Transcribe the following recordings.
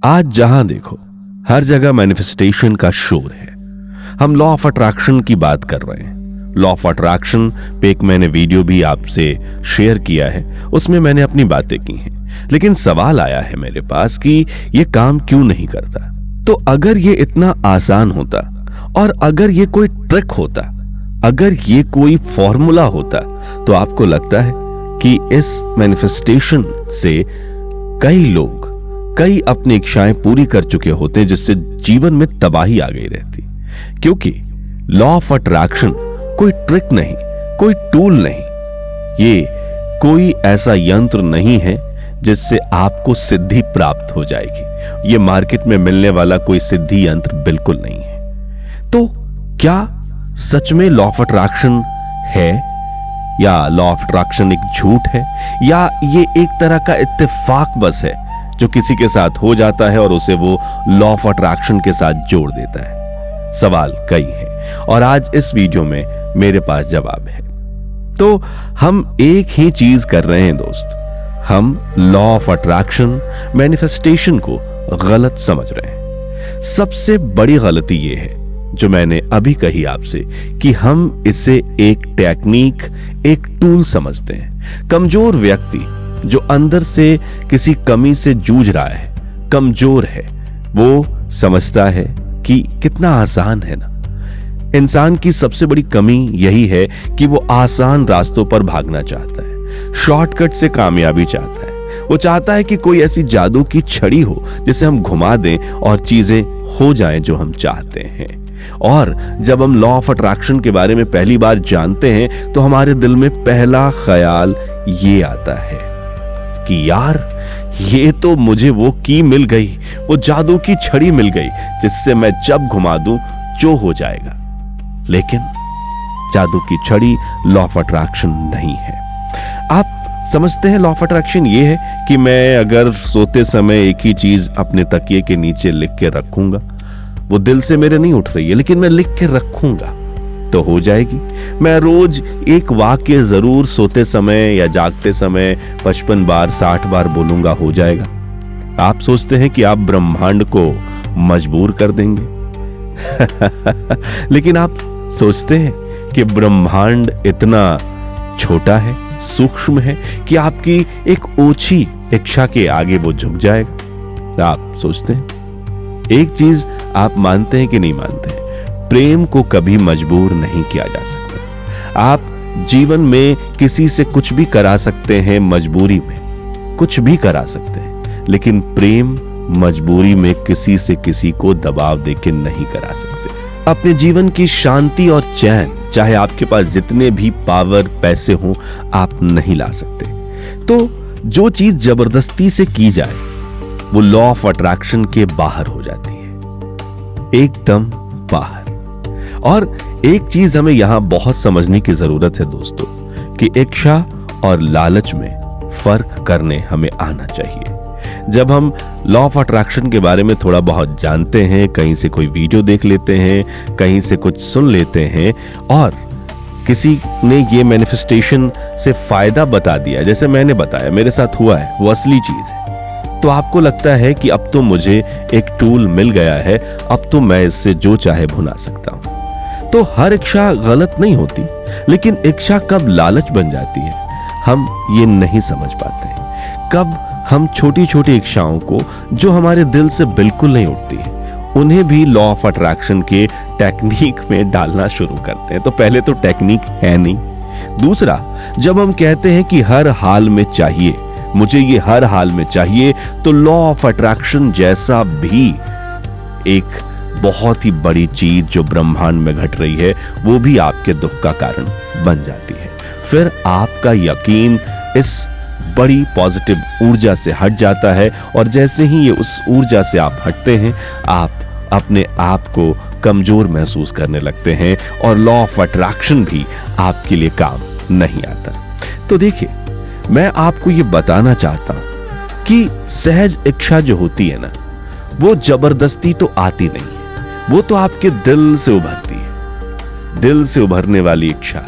आज जहां देखो हर जगह मैनिफेस्टेशन का शोर है। हम लॉ ऑफ अट्रैक्शन की बात कर रहे हैं। लॉ ऑफ अट्रैक्शन पे एक मैंने वीडियो भी आपसे शेयर किया है, उसमें मैंने अपनी बातें की हैं। लेकिन सवाल आया है मेरे पास कि ये काम क्यों नहीं करता। तो अगर ये इतना आसान होता और अगर ये कोई ट्रिक होता, अगर ये कोई फॉर्मूला होता, तो आपको लगता है कि इस मैनिफेस्टेशन से कई अपनी इच्छाएं पूरी कर चुके होते, जिससे जीवन में तबाही आ गई रहती। क्योंकि लॉ ऑफ अट्रैक्शन कोई ट्रिक नहीं, कोई टूल नहीं, ये कोई ऐसा यंत्र नहीं है जिससे आपको सिद्धि प्राप्त हो जाएगी। ये मार्केट में मिलने वाला कोई सिद्धि यंत्र बिल्कुल नहीं है। तो क्या सच में लॉ ऑफ अट्रैक्शन है, या लॉ ऑफ अट्रैक्शन एक झूठ है, या ये एक तरह का इत्तेफाक बस है जो किसी के साथ हो जाता है और उसे वो लॉ ऑफ अट्रैक्शन के साथ जोड़ देता है? सवाल कई हैं और आज इस वीडियो में मेरे पास जवाब है। तो हम एक ही चीज कर रहे हैं दोस्त, हम लॉ ऑफ अट्रैक्शन मैनिफेस्टेशन को गलत समझ रहे हैं। सबसे बड़ी गलती यह है जो मैंने अभी कही आपसे, कि हम इसे एक टेक्निक, एक टूल समझते हैं। कमजोर व्यक्ति जो अंदर से किसी कमी से जूझ रहा है, कमजोर है, वो समझता है कि कितना आसान है ना। इंसान की सबसे बड़ी कमी यही है कि वो आसान रास्तों पर भागना चाहता है, शॉर्टकट से कामयाबी चाहता है। वो चाहता है कि कोई ऐसी जादू की छड़ी हो जिसे हम घुमा दें और चीजें हो जाएं जो हम चाहते हैं। और जब हम लॉ ऑफ अट्रैक्शन के बारे में पहली बार जानते हैं तो हमारे दिल में पहला ख्याल ये आता है कि यार, ये तो मुझे वो की मिल गई, वो जादू की छड़ी मिल गई जिससे मैं जब घुमा दूं जो हो जाएगा। लेकिन जादू की छड़ी लॉ ऑफ अट्रैक्शन नहीं है। आप समझते हैं लॉ ऑफ अट्रैक्शन ये है कि मैं अगर सोते समय एक ही चीज अपने तकिए के नीचे लिख के रखूंगा, वो दिल से मेरे नहीं उठ रही है लेकिन मैं लिख के रखूंगा तो हो जाएगी। मैं रोज एक वाक्य जरूर सोते समय या जागते समय 55 बार 60 बार बोलूंगा, हो जाएगा। आप सोचते हैं कि आप ब्रह्मांड को मजबूर कर देंगे लेकिन आप सोचते हैं कि ब्रह्मांड इतना छोटा है, सूक्ष्म है कि आपकी एक ओछी इच्छा के आगे वो झुक जाएगा? आप सोचते हैं। एक चीज आप मानते हैं कि नहीं मानते हैं, प्रेम को कभी मजबूर नहीं किया जा सकता। आप जीवन में किसी से कुछ भी करा सकते हैं, मजबूरी में कुछ भी करा सकते हैं, लेकिन प्रेम मजबूरी में किसी से किसी को दबाव देके नहीं करा सकते। अपने जीवन की शांति और चैन, चाहे आपके पास जितने भी पावर, पैसे हों, आप नहीं ला सकते। तो जो चीज जबरदस्ती से की जाए वो लॉ ऑफ अट्रैक्शन के बाहर हो जाती है, एकदम बाहर। और एक चीज हमें यहां बहुत समझने की जरूरत है दोस्तों, कि इच्छा और लालच में फर्क करने हमें आना चाहिए। जब हम लॉ ऑफ अट्रैक्शन के बारे में थोड़ा बहुत जानते हैं, कहीं से कोई वीडियो देख लेते हैं, कहीं से कुछ सुन लेते हैं और किसी ने ये मैनिफेस्टेशन से फायदा बता दिया, जैसे मैंने बताया मेरे साथ हुआ है, वो असली चीज है, तो आपको लगता है कि अब तो मुझे एक टूल मिल गया है, अब तो मैं इससे जो चाहे भुना सकता हूं। तो हर इच्छा गलत नहीं होती, लेकिन इच्छा कब लालच बन जाती है हम ये नहीं समझ पाते। कब हम छोटी छोटी इच्छाओं को जो हमारे दिल से बिल्कुल नहीं उठती है, उन्हें भी लॉ ऑफ अट्रैक्शन के टेक्निक में डालना शुरू करते हैं। तो पहले तो टेक्निक है नहीं। दूसरा, जब हम कहते हैं कि हर हाल में चाहिए, मुझे ये हर हाल में चाहिए, तो लॉ ऑफ अट्रैक्शन जैसा भी एक बहुत ही बड़ी चीज जो ब्रह्मांड में घट रही है, वो भी आपके दुख का कारण बन जाती है। फिर आपका यकीन इस बड़ी पॉजिटिव ऊर्जा से हट जाता है और जैसे ही ये उस ऊर्जा से आप हटते हैं, आप अपने आप को कमजोर महसूस करने लगते हैं और लॉ ऑफ अट्रैक्शन भी आपके लिए काम नहीं आता। तो देखिए, मैं आपको ये बताना चाहता हूं कि सहज इच्छा जो होती है ना, वो जबरदस्ती तो आती नहीं है, वो तो आपके दिल से उभरती है। दिल से उभरने वाली इच्छा,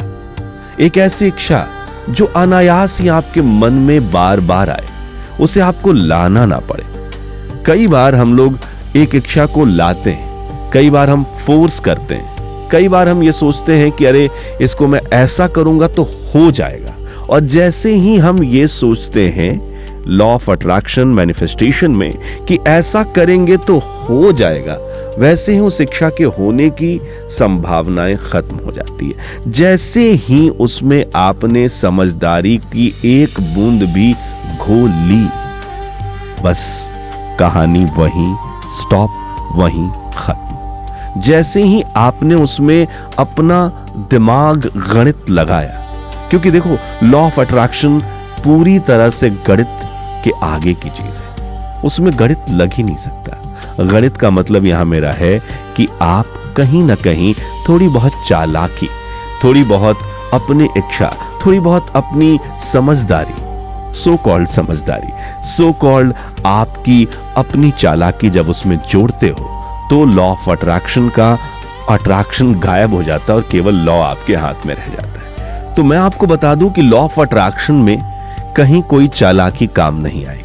एक ऐसी इच्छा जो अनायास ही आपके मन में बार बार आए, उसे आपको लाना ना पड़े। कई बार हम लोग एक इच्छा को लाते हैं, कई बार हम फोर्स करते हैं, कई बार हम ये सोचते हैं कि अरे इसको मैं ऐसा करूंगा तो हो जाएगा, और जैसे ही हम ये सोचते हैं लॉ ऑफ अट्रैक्शन मैनिफेस्टेशन में कि ऐसा करेंगे तो हो जाएगा, वैसे ही उस इच्छा के होने की संभावनाएं खत्म हो जाती है। जैसे ही उसमें आपने समझदारी की एक बूंद भी घोल ली, बस कहानी वहीं स्टॉप, वहीं खत्म। जैसे ही आपने उसमें अपना दिमाग गणित लगाया, क्योंकि देखो लॉ ऑफ अट्रैक्शन पूरी तरह से गणित के आगे की चीज है, उसमें गणित लग ही नहीं सकता। गणित का मतलब यहां मेरा है कि आप कहीं ना कहीं थोड़ी बहुत चालाकी, थोड़ी बहुत अपनी इच्छा, थोड़ी बहुत अपनी समझदारी, सो कॉल्ड समझदारी, सो कॉल्ड आपकी अपनी चालाकी जब उसमें जोड़ते हो तो लॉ ऑफ अट्रैक्शन का अट्रैक्शन गायब हो जाता है और केवल लॉ आपके हाथ में रह जाता है। तो मैं आपको बता दूं कि लॉ ऑफ अट्रैक्शन में कहीं कोई चालाकी काम नहीं आएगी।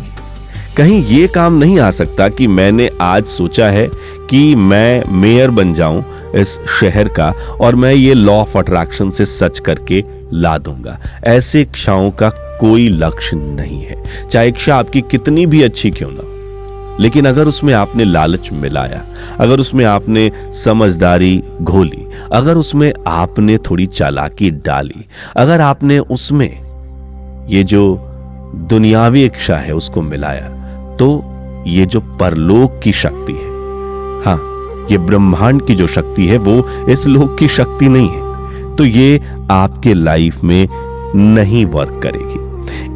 कहीं ये काम नहीं आ सकता कि मैंने आज सोचा है कि मैं मेयर बन जाऊं इस शहर का और मैं ये लॉ ऑफ अट्रैक्शन से सच करके ला दूंगा। ऐसे इच्छाओं का कोई लक्ष्य नहीं है, चाहे इच्छा आपकी कितनी भी अच्छी क्यों ना हो। लेकिन अगर उसमें आपने लालच मिलाया, अगर उसमें आपने समझदारी घोली, अगर उसमें आपने थोड़ी चालाकी डाली, अगर आपने उसमें ये जो दुनियावी इच्छा है उसको मिलाया, तो ये जो परलोक की शक्ति है, हाँ ये ब्रह्मांड की जो शक्ति है वो इस लोक की शक्ति नहीं है, तो ये आपके लाइफ में नहीं वर्क करेगी।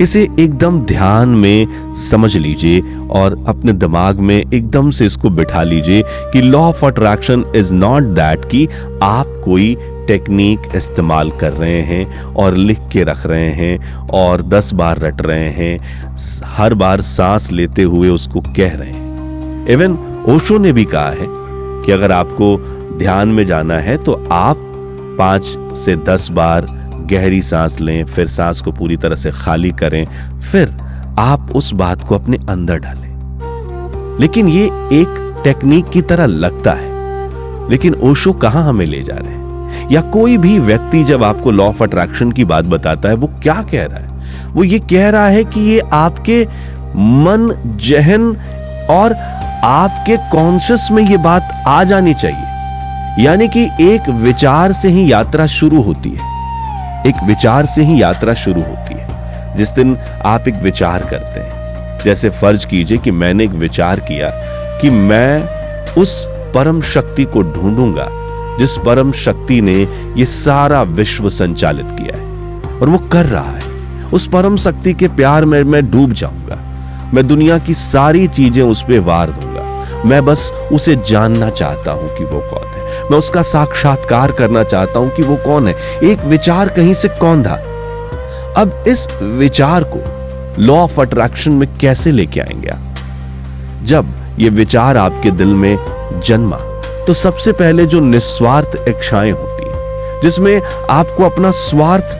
इसे एकदम ध्यान में समझ लीजिए और अपने दिमाग में एकदम से इसको बिठा लीजिए कि law of attraction is not that कि आप कोई टेक्निक इस्तेमाल कर रहे हैं और लिख के रख रहे हैं और 10 बार रट रहे हैं, हर बार सांस लेते हुए उसको कह रहे हैं। इवन ओशो ने भी कहा है कि अगर आपको ध्यान में जाना है तो आप 5 से 10 बार गहरी सांस लें, फिर सांस को पूरी तरह से खाली करें, फिर आप उस बात को अपने अंदर डालें। लेकिन ये एक टेक्निक की तरह लगता है, लेकिन ओशो कहां हमें ले जा रहे हैं, या कोई भी व्यक्ति जब आपको लॉ ऑफ अट्रैक्शन की बात बताता है वो क्या कह रहा है? वो ये कह रहा है कि ये आपके मन, जहन और आपके कॉन्शियस में ये बात आ जानी चाहिए। यानी कि एक विचार से ही यात्रा शुरू होती है, एक विचार से ही यात्रा शुरू होती है। जिस दिन आप एक विचार करते हैं, जैसे फर्ज कीजिए कि मैंने एक विचार किया कि मैं उस परम शक्ति को ढूंढूंगा जिस परम शक्ति ने ये सारा विश्व संचालित किया है और वो कर रहा है। उस परम शक्ति के प्यार में मैं डूब जाऊंगा, मैं दुनिया की सारी चीजें उस पे वार दूंगा। मैं बस उसे जानना चाहता हूं कि वो कौन है, मैं उसका साक्षात्कार करना चाहता हूं कि वो कौन है। एक विचार कहीं से कौन था। अब इस विचार को लॉ ऑफ अट्रैक्शन में कैसे लेके आएंगे आप? जब ये विचार आपके दिल में जन्मा तो सबसे पहले जो निस्वार्थ इच्छाएं होती हैं, जिसमें आपको अपना स्वार्थ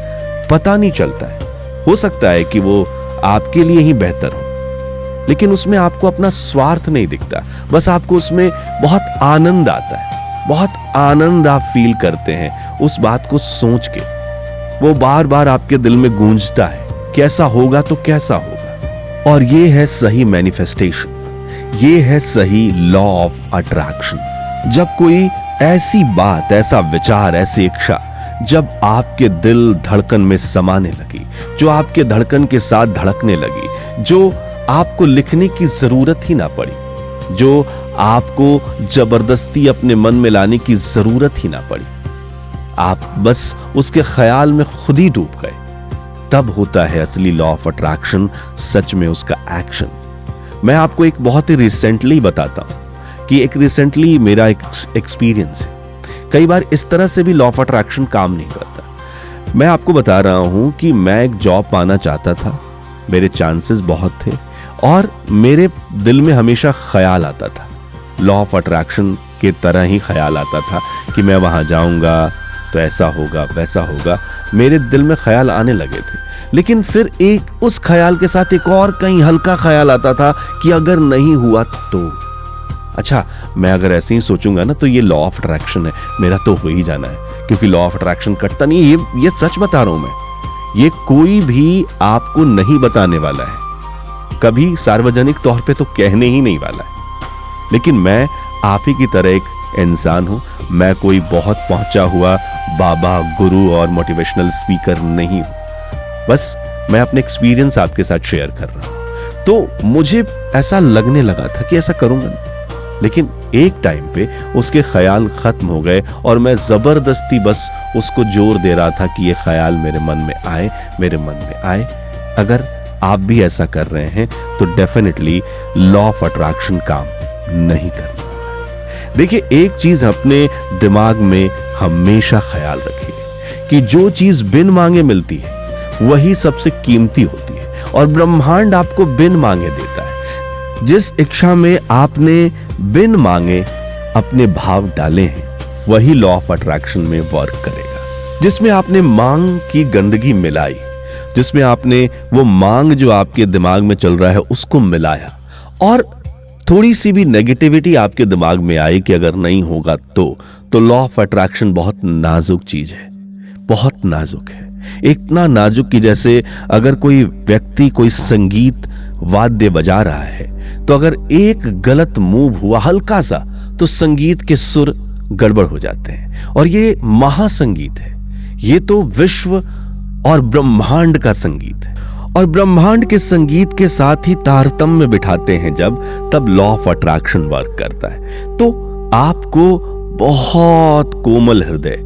पता नहीं चलता है, हो सकता है कि वो आपके लिए ही बेहतर हो, लेकिन उसमें आपको अपना स्वार्थ नहीं दिखता, बस आपको उसमें बहुत आनंद आता है, बहुत आनंद आप फील करते हैं उस बात को सोच के। वो बार बार आपके दिल में गूंजता है, कैसा होगा तो कैसा होगा। और ये है सही मैनिफेस्टेशन, ये है सही लॉ ऑफ अट्रैक्शन। जब कोई ऐसी बात, ऐसा विचार, ऐसी इच्छा जब आपके दिल धड़कन में समाने लगी, जो आपके धड़कन के साथ धड़कने लगी, जो आपको लिखने की जरूरत ही ना पड़ी, जो आपको जबरदस्ती अपने मन में लाने की जरूरत ही ना पड़ी, आप बस उसके ख्याल में खुद ही डूब गए, तब होता है असली लॉ ऑफ अट्रैक्शन, सच में उसका एक्शन। मैं आपको एक बहुत ही रिसेंटली बताता हूं कि एक रिसेंटली मेरा एक एक्सपीरियंस है। कई बार इस तरह से भी लॉ ऑफ अट्रैक्शन काम नहीं करता। मैं आपको बता रहा हूं कि मैं एक जॉब पाना चाहता था, मेरे चांसेस बहुत थे और मेरे दिल में हमेशा ख्याल आता था, लॉ ऑफ अट्रैक्शन के तरह ही ख्याल आता था कि मैं वहां जाऊंगा तो ऐसा होगा, वैसा होगा। मेरे दिल में ख्याल आने लगे थे, लेकिन फिर एक उस ख्याल के साथ एक और कहीं हल्का ख्याल आता था कि अगर नहीं हुआ तो अच्छा, मैं अगर ऐसे ही सोचूंगा ना तो ये लॉ ऑफ अट्रैक्शन है, मेरा तो हो ही जाना है, क्योंकि लॉ ऑफ अट्रैक्शन कटता नहीं है। ये सच बता रहा हूं मैं, ये कोई भी आपको नहीं बताने वाला है, कभी सार्वजनिक तौर पे तो कहने ही नहीं वाला है। लेकिन मैं आप ही की तरह एक इंसान हूं, मैं कोई बहुत पहुंचा हुआ बाबा, गुरु और मोटिवेशनल स्पीकर नहीं हूं। बस मैं अपने एक्सपीरियंस आपके साथ शेयर कर रहा हूं। तो मुझे ऐसा लगने लगा था कि ऐसा करूंगा, लेकिन एक टाइम पे उसके ख्याल खत्म हो गए और मैं जबरदस्ती बस उसको जोर दे रहा था कि ये ख्याल मेरे मन में आए, मेरे मन में आए। अगर आप भी ऐसा कर रहे हैं तो डेफिनेटली लॉ ऑफ अट्रैक्शन काम नहीं करना। देखिए, एक चीज अपने दिमाग में हमेशा ख्याल रखिए कि जो चीज बिन मांगे मिलती है वही सबसे कीमती होती है, और ब्रह्मांड आपको बिन मांगे देता है। जिस इच्छा में आपने बिन मांगे अपने भाव डाले हैं वही लॉ ऑफ अट्रैक्शन में वर्क करेगा। जिसमें आपने मांग की गंदगी मिलाई, जिसमें आपने वो मांग जो आपके दिमाग में चल रहा है उसको मिलाया, और थोड़ी सी भी नेगेटिविटी आपके दिमाग में आई कि अगर नहीं होगा तो लॉ ऑफ अट्रैक्शन बहुत नाजुक चीज है, बहुत नाजुक है। इतना नाजुक कि जैसे अगर कोई व्यक्ति कोई संगीत वाद्य बजा रहा है तो अगर एक गलत मूव हुआ हल्का सा तो संगीत के सुर गड़बड़ हो जाते हैं। और ये महासंगीत है, ये तो विश्व और ब्रह्मांड का संगीत है, और ब्रह्मांड के संगीत के साथ ही तारतम्य बिठाते हैं जब, तब लॉ ऑफ अट्रैक्शन वर्क करता है। तो आपको बहुत कोमल हृदय,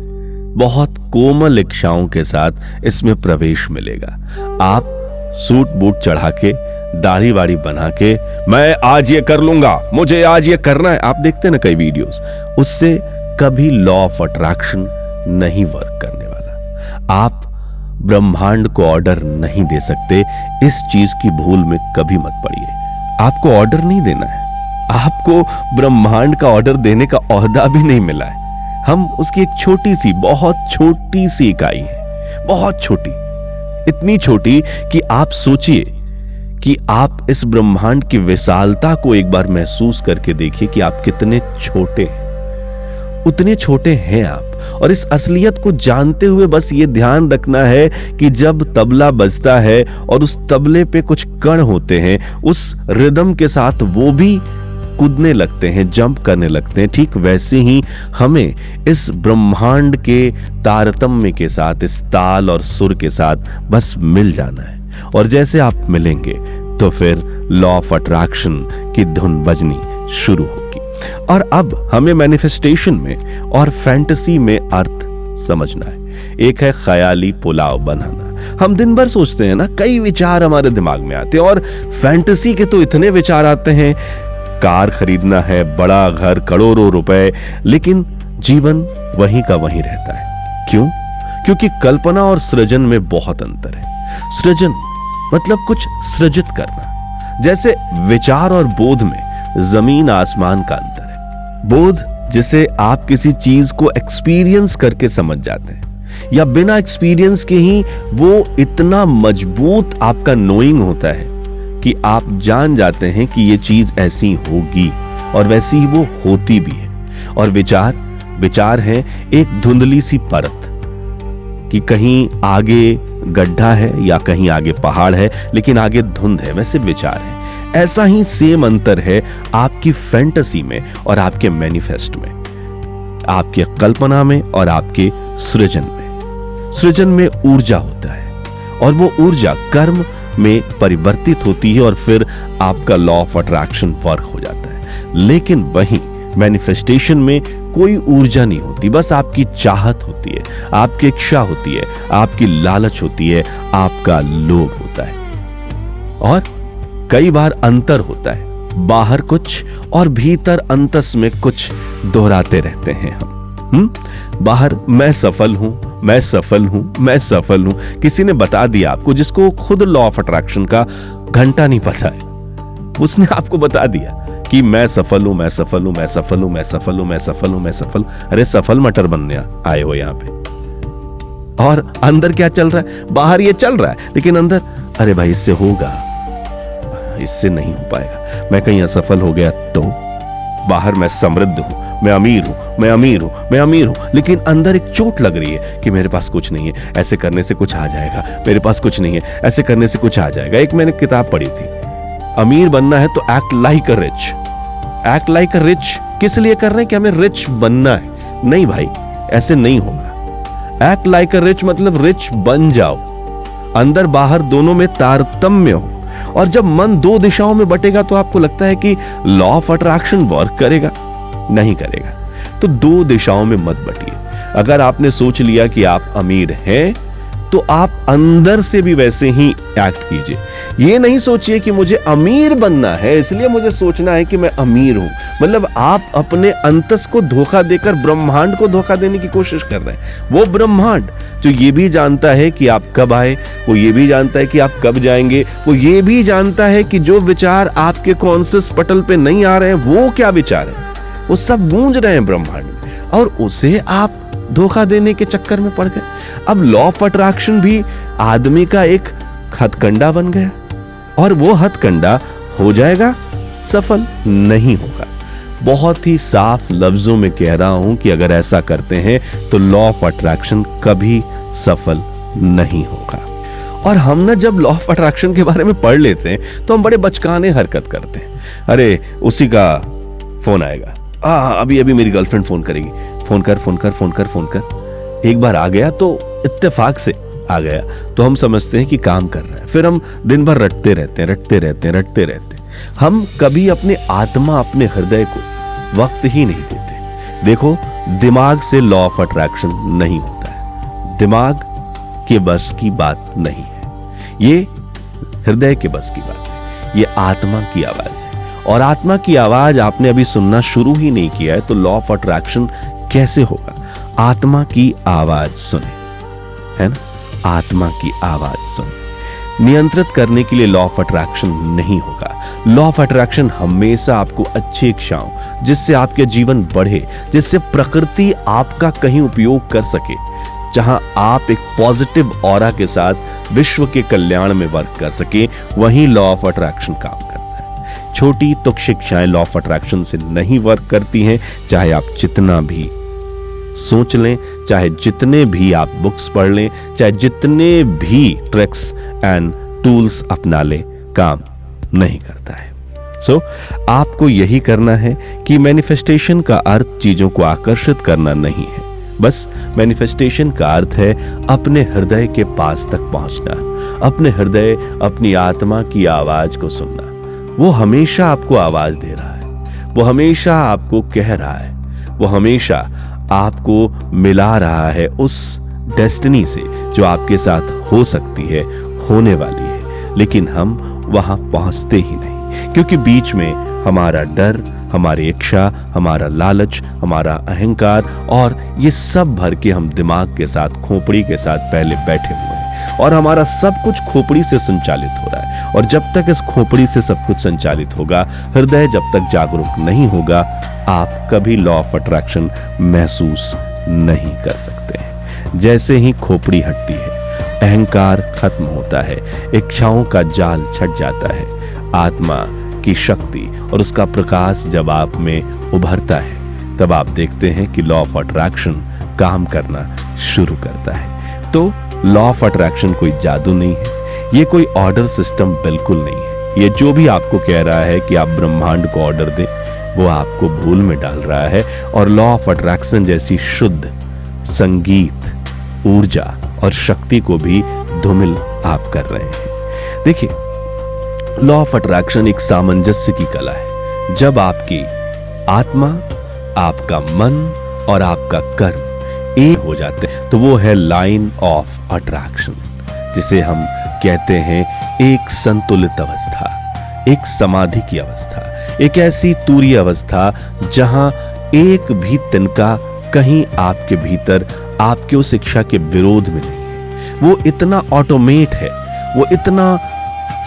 बहुत कोमल इच्छाओं के साथ इसमें प्रवेश मिलेगा। आप सूट बूट चढ़ा के, दाढ़ी वाड़ी बना के, मैं आज ये कर लूंगा, मुझे आज ये करना है, आप देखते हैं ना कई वीडियोस, उससे कभी लॉ ऑफ अट्रैक्शन नहीं वर्क करने वाला। आप ब्रह्मांड को ऑर्डर नहीं दे सकते, इस चीज की भूल में कभी मत पड़िए। आपको ऑर्डर नहीं देना है, आपको ब्रह्मांड का ऑर्डर देने का ओहदा भी नहीं मिला है। हम उसकी एक छोटी सी, बहुत छोटी सी इकाई है, बहुत छोटी, इतनी छोटी कि आप सोचिए कि आप इस ब्रह्मांड की विशालता को एक बार महसूस करके देखिए कि आप कितने छोटे हैं। उतने छोटे हैं आप, और इस असलियत को जानते हुए बस ये ध्यान रखना है कि जब तबला बजता है और उस तबले पे कुछ कण होते हैं, उस रिदम के साथ वो भी कूदने लगते हैं, जंप करने लगते हैं, ठीक वैसे ही हमें इस ब्रह्मांड के तारतम्य के साथ, इस ताल और सुर के साथ बस मिल जाना है। और जैसे आप मिलेंगे तो फिर लॉ ऑफ अट्रैक्शन की धुन बजनी शुरू होगी। और अब हमें मैनिफेस्टेशन में और फैंटेसी में अर्थ समझना है। एक है ख्याली पुलाव बनाना। हम दिन भर सोचते हैं ना, कई विचार हमारे दिमाग में आते हैं, और फैंटेसी के तो इतने विचार आते हैं, कार खरीदना है, बड़ा घर, करोड़ों रुपए, लेकिन जीवन वहीं का वहीं रहता है। क्यों? क्योंकि कल्पना और सृजन में बहुत अंतर है। सृजन मतलब कुछ सृजित करना, जैसे विचार और बोध में जमीन आसमान का अंतर है। बोध जिसे आप किसी चीज को एक्सपीरियंस करके समझ जाते हैं, या बिना एक्सपीरियंस के ही वो इतना मजबूत आपका नोइंग होता है कि आप जान जाते हैं कि ये चीज ऐसी होगी, और वैसी ही वो होती भी है। और विचार है एक धुंधली सी परत कि कहीं आगे गड्ढा है या कहीं आगे पहाड़ है, लेकिन आगे धुंध है, वैसे विचार है। ऐसा ही सेम अंतर है आपकी फैंटेसी में और आपके मैनिफेस्ट में, आपके कल्पना में और आपके सृजन में। सृजन में ऊर्जा होता है, और वो ऊर्जा कर्म में परिवर्तित होती है, और फिर आपका लॉ ऑफ अट्रैक्शन वर्क हो जाता है। लेकिन वहीं मैनिफेस्टेशन में कोई ऊर्जा नहीं होती, बस आपकी चाहत होती है, आपकी इच्छा होती है, आपकी लालच होती है, आपका लोभ होता है। और कई बार अंतर होता है, बाहर कुछ और भीतर अंतस में कुछ दोहराते रहते हैं हम। बाहर मैं सफल हूं, मैं सफल हूं, मैं सफल हूं, किसी ने बता दिया आपको, जिसको खुद लॉ ऑफ अट्रैक्शन का घंटा नहीं पता है, उसने आपको बता दिया कि मैं सफल हूं, मैं सफल हूं, मैं सफल हूं, मैं सफल हूं, मैं सफल हूं, मैं सफल। अरे सफल मटर बनने आए हो यहां पे। और अंदर क्या चल रहा है? बाहर ये चल रहा है, लेकिन अंदर अरे भाई इससे होगा, इससे नहीं हो पाएगा, मैं कहीं असफल हो गया तो। बाहर मैं समृद्ध हूं, मैं अमीर हूं, मैं अमीर हूं, मैं अमीर हूं, लेकिन अंदर एक चोट लग रही है कि मेरे पास कुछ नहीं है, ऐसे करने से कुछ आ जाएगा, मेरे पास कुछ नहीं है, ऐसे करने से कुछ आ जाएगा। एक मैंने किताब पढ़ी थी, अमीर बनना है तो act like a rich. Act like a rich किस लिए कर रहे हैं? कि हमें रिच बनना है। नहीं भाई, ऐसे नहीं होगा। एक्ट लाइक अ रिच मतलब रिच बन जाओ, अंदर बाहर दोनों में तारतम्य हो। और जब मन दो दिशाओं में बटेगा तो आपको लगता है कि लॉ ऑफ अट्रैक्शन वर्क करेगा? नहीं करेगा। तो दो दिशाओं में मत बटिए। अगर आपने सोच लिया कि आप अमीर हैं तो आप अंदर से भी वैसे ही एक्ट कीजिए। ये नहीं सोचिए कि मुझे अमीर बनना है इसलिए मुझे सोचना है कि मैं अमीर हूं। मतलब आप अपने अंतस को धोखा देकर ब्रह्मांड को धोखा देने की कोशिश कर रहे हैं। वो ब्रह्मांड जो ये भी जानता है कि आप कब आए, वो ये भी जानता है कि आप कब जाएंगे, वो ये भी जानता है कि जो विचार आपके कॉन्शियस पटल पे नहीं आ रहे हैं वो क्या विचार है, वो सब गूंज रहे हैं ब्रह्मांड में, और उसे आप धोखा देने के चक्कर में पड़ गए। अब लॉ ऑफ अट्रैक्शन भी आदमी का एक हथकंडा बन गया, और वो हथकंडा हो जाएगा सफल नहीं होगा। बहुत ही साफ लफ्जों में कह रहा हूं कि अगर ऐसा करते हैं तो लॉ ऑफ अट्रैक्शन कभी सफल नहीं होगा। और हम ना जब लॉ ऑफ अट्रैक्शन के बारे में पढ़ लेते हैं तो हम बड़े बचकाने हरकत करते हैं। अरे उसी का फोन आएगा, अभी मेरी गर्लफ्रेंड फोन करेगी, फोन कर फोन कर फोन कर फोन कर। एक बार आ गया तो इत्तेफाक से आ गया तो हम समझते हैं कि काम कर रहा है, फिर हम दिन भर रटते रहते हैं। हम कभी अपने आत्मा, अपने हृदय को वक्त ही नहीं देते। देखो, दिमाग से लॉ ऑफ अट्रैक्शन नहीं होता है, दिमाग के बस की बात नहीं है, ये हृदय के बस की बात है, ये आत्मा की आवाज है। और आत्मा की आवाज आपने अभी सुनना शुरू ही नहीं किया है तो लॉ ऑफ अट्रैक्शन कैसे होगा? आत्मा की आवाज सुने, है ना? आत्मा की आवाज सुने। नियंत्रित करने के लिए लॉ ऑफ अट्रैक्शन नहीं होगा। लॉ ऑफ अट्रैक्शन हमेशा आपको अच्छी इच्छाओं, जिससे आपके जीवन बढ़े, जिससे प्रकृति आपका कहीं उपयोग कर सके, जहां आप एक पॉजिटिव ऑरा के साथ विश्व के कल्याण में वर्क कर सके, वहीं लॉ ऑफ अट्रैक्शन काम करता है। छोटी तुच्छ शिक्षाएं लॉ ऑफ अट्रैक्शन से नहीं वर्क करती हैं, चाहे आप जितना भी सोच लें, चाहे जितने भी आप बुक्स पढ़ लें, चाहे जितने भी ट्रिक्स एंड टूल्स अपना लें, काम नहीं करता है। आपको यही करना है कि मैनिफेस्टेशन का अर्थ चीजों को आकर्षित करना नहीं है। बस मैनिफेस्टेशन का अर्थ है अपने हृदय के पास तक पहुंचना, अपने हृदय, अपनी आत्मा की आवाज को सुनना। वो हमेशा आपको आवाज दे रहा है, वो हमेशा आपको कह रहा है, वो हमेशा आपको मिला रहा है उस डेस्टिनी से जो आपके साथ हो सकती है, होने वाली है, लेकिन हम वहां पहुंचते ही नहीं, क्योंकि बीच में हमारा डर, हमारी इच्छा, हमारा लालच, हमारा अहंकार और ये सब भर के हम दिमाग के साथ, खोपड़ी के साथ पहले बैठे हुए हैं, और हमारा सब कुछ खोपड़ी से संचालित हो रहा है। और जब तक इस खोपड़ी से सब कुछ संचालित होगा, हृदय जब तक जागरूक नहीं होगा, आप कभी लॉ ऑफ अट्रैक्शन महसूस नहीं कर सकते हैं। जैसे ही खोपड़ी हटती है, अहंकार खत्म होता है, इच्छाओं का जाल छट जाता है, आत्मा की शक्ति और उसका प्रकाश जब आप में उभरता है, तब आप देखते हैं कि लॉ ऑफ अट्रैक्शन काम करना शुरू करता है। तो लॉ ऑफ अट्रैक्शन कोई जादू नहीं है, ये कोई ऑर्डर सिस्टम बिल्कुल नहीं है। ये जो भी आपको कह रहा है कि आप ब्रह्मांड को ऑर्डर दें, वो आपको भूल में डाल रहा है, और लॉ ऑफ अट्रैक्शन जैसी शुद्ध संगीत, ऊर्जा और शक्ति को भी धूमिल आप कर रहे हैं। देखिए, लॉ ऑफ अट्रैक्शन एक सामंजस्य की कला है। जब आपकी आत्मा, आपका मन और आपका कर्म एक हो जाते हैं तो वो है लाइन ऑफ अट्रैक्शन, जिसे हम कहते हैं एक संतुलित अवस्था, एक समाधि की अवस्था, एक ऐसी तूरी अवस्था जहां एक भी तिनका कहीं आपके भीतर, आपके उस इच्छा के विरोध में नहीं है। वो इतना ऑटोमेट है, वो इतना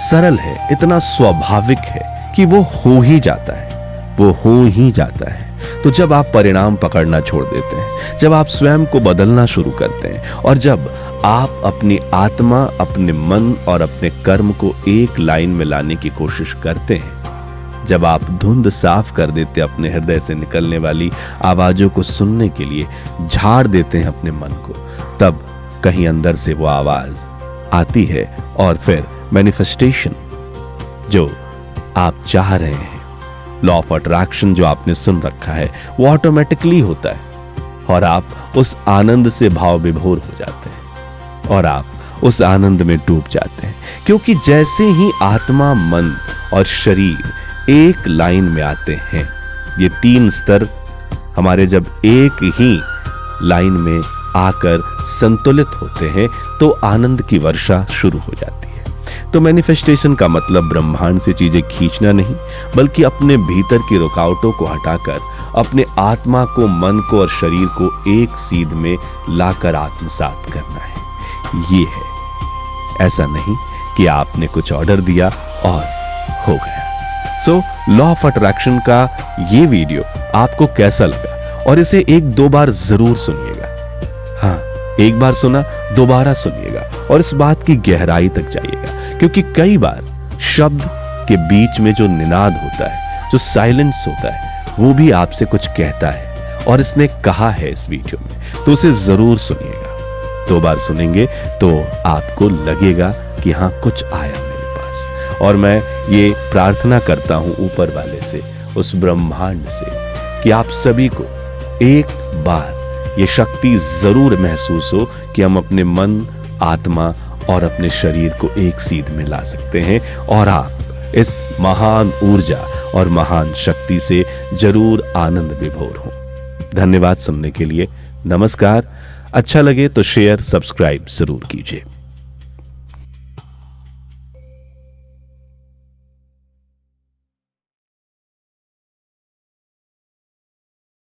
सरल है, इतना स्वाभाविक है कि वो हो ही जाता है। वो हो ही जाता है। तो जब आप परिणाम पकड़ना छोड़ देते हैं, जब आप स्वयं को बदलना शुरू करते हैं और जब आप अपनी आत्मा, अपने मन और अपने कर्म को एक लाइन में लाने की कोशिश करते हैं, जब आप धुंध साफ कर देते हैं, अपने हृदय से निकलने वाली आवाजों को सुनने के लिए झाड़ देते हैं अपने मन को, तब कहीं अंदर से वो आवाज आती है और फिर मैनिफेस्टेशन जो आप चाह रहे हैं, लॉ ऑफ अट्रैक्शन जो आपने सुन रखा है, वो ऑटोमेटिकली होता है और आप उस आनंद से भाव विभोर हो जाते हैं और आप उस आनंद में डूब जाते हैं। क्योंकि जैसे ही आत्मा, मन और शरीर एक लाइन में आते हैं, ये 3 स्तर हमारे जब एक ही लाइन में आकर संतुलित होते हैं तो आनंद की वर्षा शुरू हो जाती है। तो मैनिफेस्टेशन का मतलब ब्रह्मांड से चीजें खींचना नहीं, बल्कि अपने भीतर की रुकावटों को हटाकर अपने आत्मा को, मन को और शरीर को एक सीध में लाकर आत्मसात करना है। ये है, ऐसा नहीं कि आपने कुछ ऑर्डर दिया और हो गया। सो लॉ ऑफ अट्रैक्शन का ये वीडियो आपको कैसा लगा और इसे 1-2 बार जरूर सुनिएगा। हाँ, एक बार सुना, दोबारा सुनिएगा और इस बात की गहराई तक जाइएगा, क्योंकि कई बार शब्द के बीच में जो निनाद होता है, जो साइलेंस होता है, वो भी आपसे कुछ कहता है और इसने कहा है इस वीडियो में, तो उसे जरूर सुनिएगा। 2 बार सुनेंगे तो आपको लगेगा कि हाँ, कुछ आया मेरे पास। और मैं ये प्रार्थना करता हूं ऊपर वाले से, उस ब्रह्मांड से, कि आप सभी को एक बार ये शक्ति जरूर महसूस हो कि हम अपने मन, आत्मा और अपने शरीर को एक सीध में ला सकते हैं और आप इस महान ऊर्जा और महान शक्ति से जरूर आनंद विभोर हो। धन्यवाद सुनने के लिए। नमस्कार। अच्छा लगे तो शेयर, सब्सक्राइब जरूर कीजिए।